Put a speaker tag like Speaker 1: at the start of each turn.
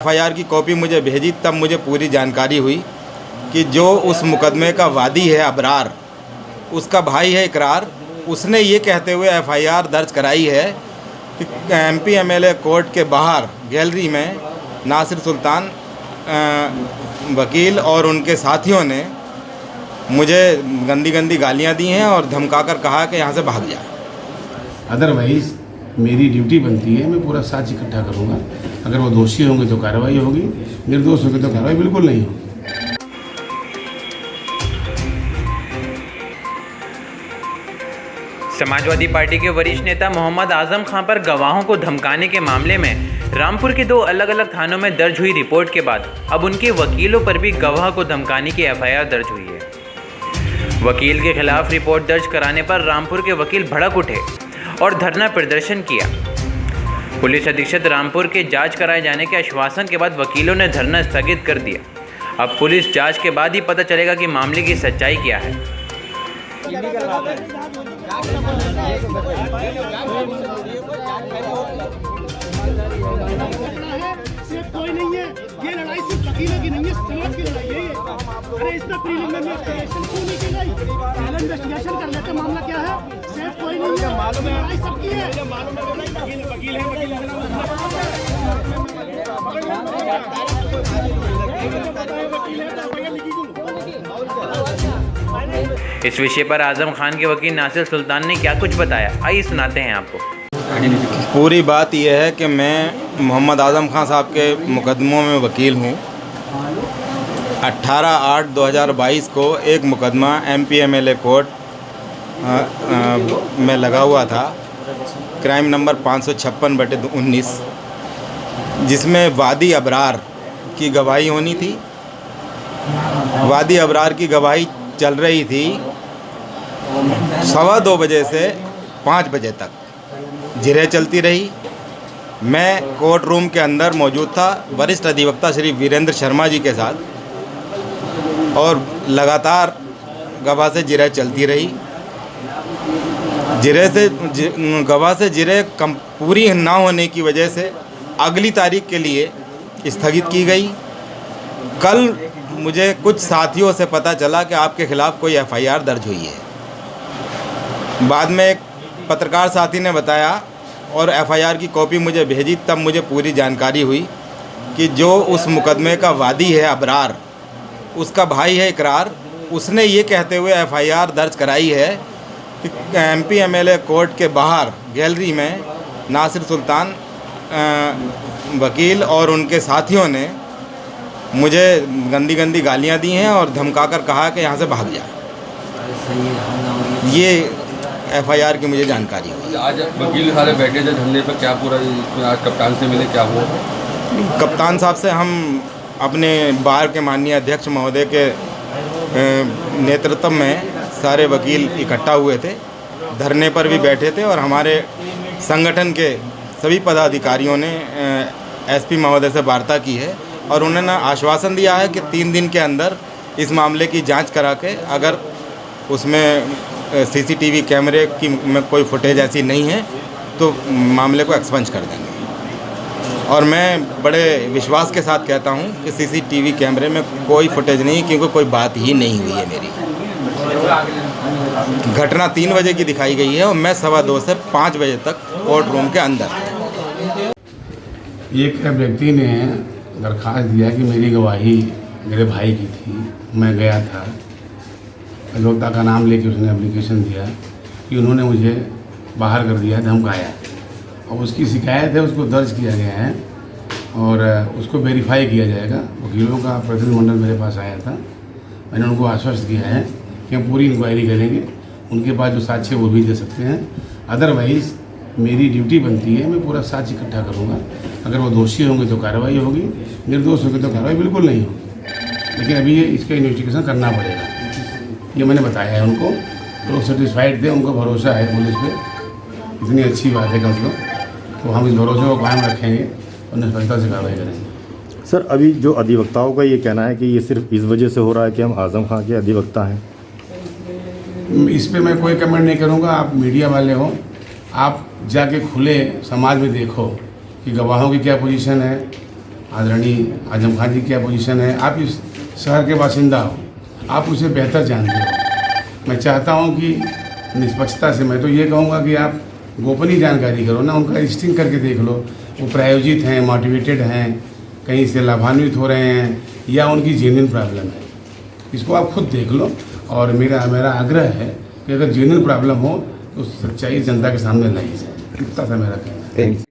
Speaker 1: FIR की copy मुझे भेजी तब मुझे पूरी जानकारी हुई कि जो उस मुकदमे का वादी है अबरार, उसका भाई है इकरार, उसने ये कहते हुए एफआईआर दर्ज कराई है कि एमपी एमएलए कोर्ट के बाहर गैलरी में नासिर सुल्तान वकील और उनके साथियों ने मुझे गंदी गंदी गालियां दी हैं और धमकाकर कहा कि यहाँ से भाग जा।
Speaker 2: अदरवाइज़ मेरी ड्यूटी बनती है, मैं पूरा साक्ष्य इकट्ठा करूँगा। अगर वो दोषी होंगे तो कार्रवाई होगी, निर्दोष होंगे तो कार्रवाई बिल्कुल नहीं होगी।
Speaker 3: समाजवादी पार्टी के वरिष्ठ नेता मोहम्मद आजम खान पर गवाहों को धमकाने के मामले में रामपुर के 2 अलग अलग थानों में दर्ज हुई रिपोर्ट के बाद अब उनके वकीलों पर भी गवाह को धमकाने की एफआईआर दर्ज हुई है। वकील के खिलाफ रिपोर्ट दर्ज कराने पर रामपुर के वकील भड़क उठे और धरना प्रदर्शन किया। पुलिस अधीक्षक रामपुर के जांच कराए जाने के आश्वासन के बाद वकीलों ने धरना स्थगित कर दिया। अब पुलिस जांच के बाद ही पता चलेगा कि मामले की सच्चाई क्या है।
Speaker 4: सिर्फ कोई नहीं है, ये लड़ाई सिर्फ वकीलों की नहीं है, समाज की लड़ाई है ये। अरे इसमें प्रीलिमिनरी इन्वेस्टिगेशन क्यों नहीं की गई? पहले इन्वेस्टिगेशन कर लेते, मामला क्या है? सिर्फ कोई नहीं है, लड़ाई सबकी है। वकील
Speaker 3: इस विषय पर आजम खान के वकील नासिर सुल्तान ने क्या कुछ बताया, आइए सुनाते हैं आपको।
Speaker 1: पूरी बात यह है कि मैं मोहम्मद आजम खान साहब के मुकदमों में वकील हूँ। 18/8/2022 को एक मुकदमा एमपी एमएलए कोर्ट में लगा हुआ था, क्राइम नंबर 556/19, जिसमें वादी अबरार की गवाही होनी थी। वादी अबरार की गवाही चल रही थी 2:15 बजे से 5 बजे तक, जिरह चलती रही। मैं कोर्ट रूम के अंदर मौजूद था वरिष्ठ अधिवक्ता श्री वीरेंद्र शर्मा जी के साथ, और लगातार गवाह से जिरह चलती रही। गवाह से जिरह पूरी ना होने की वजह से अगली तारीख के लिए स्थगित की गई। कल मुझे कुछ साथियों से पता चला कि आपके ख़िलाफ़ कोई एफआईआर दर्ज हुई है। बाद में एक पत्रकार साथी ने बताया और एफआईआर की कॉपी मुझे भेजी तब मुझे पूरी जानकारी हुई कि जो उस मुकदमे का वादी है अबरार, उसका भाई है इकरार, उसने ये कहते हुए एफआईआर दर्ज कराई है कि एमपी एमएलए कोर्ट के बाहर गैलरी में नासिर सुल्तान वकील और उनके साथियों ने मुझे गंदी गंदी गालियां दी हैं और धमकाकर कहा कि यहाँ से भाग जा। ये एफआईआर की मुझे जानकारी हुई।
Speaker 5: आज वकील सारे बैठे थे धरने पर, क्या पूरा आज कप्तान से मिले, क्या हुआ?
Speaker 1: कप्तान साहब से हम अपने बार के माननीय अध्यक्ष महोदय के नेतृत्व में सारे वकील इकट्ठा हुए थे, धरने पर भी बैठे थे, और हमारे संगठन के सभी पदाधिकारियों ने एसपी महोदय से वार्ता की है और उन्होंने आश्वासन दिया है कि 3 दिन के अंदर इस मामले की जांच करा के, अगर उसमें सीसीटीवी कैमरे की में कोई फुटेज ऐसी नहीं है तो मामले को एक्सपंज कर देंगे। और मैं बड़े विश्वास के साथ कहता हूं कि सीसीटीवी कैमरे में कोई फुटेज नहीं, क्योंकि कोई बात ही नहीं हुई है मेरी। घटना 3 बजे की दिखाई गई है और मैं 2:15 से 5 बजे तक कोर्ट रूम के अंदर था।
Speaker 2: एक व्यक्ति ने दरख्वास्त दिया कि मेरी गवाही मेरे भाई की थी, मैं गया था, अधिवक्ता का नाम लेके उसने एप्लीकेशन दिया कि उन्होंने मुझे बाहर कर दिया, धमकाया, और उसकी शिकायत है, उसको दर्ज किया गया है और उसको वेरीफाई किया जाएगा। वकीलों का प्रतिनिधिमंडल मेरे पास आया था, मैंने उनको आश्वस्त किया है कि हम पूरी इंक्वायरी करेंगे, उनके पास जो साक्ष्य वो भी दे सकते हैं। अदरवाइज़ मेरी ड्यूटी बनती है, मैं पूरा साक्ष्य इकट्ठा करूँगा। अगर वो दोषी होंगे तो कार्रवाई होगी, निर्दोष होंगे तो कार्रवाई बिल्कुल नहीं होगी। लेकिन अभी ये इसका इन्वेस्टिगेशन करना पड़ेगा, ये मैंने बताया है उनको, तो वो सेटिस्फाइड थे, उनको भरोसा है पुलिस पे। इतनी अच्छी बात है कम से कम, तो हम इस भरोसे को कायम रखेंगे और निष्पक्षता से कार्रवाई करेंगे।
Speaker 6: सर, अभी जो अधिवक्ताओं का ये कहना है कि ये सिर्फ इस वजह से हो रहा है कि हम आजम खान के अधिवक्ता हैं,
Speaker 2: इस पे मैं कोई कमेंट नहीं करूँगा। आप मीडिया वाले हो, आप जाके खुले समाज में देखो कि गवाहों की क्या पोजीशन है, आदरणीय आजम खान जी की क्या पोजीशन है। आप इस शहर के बासिंदा हो, आप उसे बेहतर जानते हो। मैं चाहता हूं कि निष्पक्षता से, मैं तो ये कहूँगा कि आप गोपनीय जानकारी करो ना, उनका लिस्टिंग करके देख लो, वो प्रायोजित हैं, मोटिवेटेड हैं, कहीं से लाभान्वित हो रहे हैं या उनकी जेन्युइन प्रॉब्लम है, इसको आप खुद देख लो। और मेरा आग्रह है कि अगर जेन्युइन प्रॉब्लम हो तो सच्चाई जनता के सामने लाई जाए, इतना सा मेरा कहना है।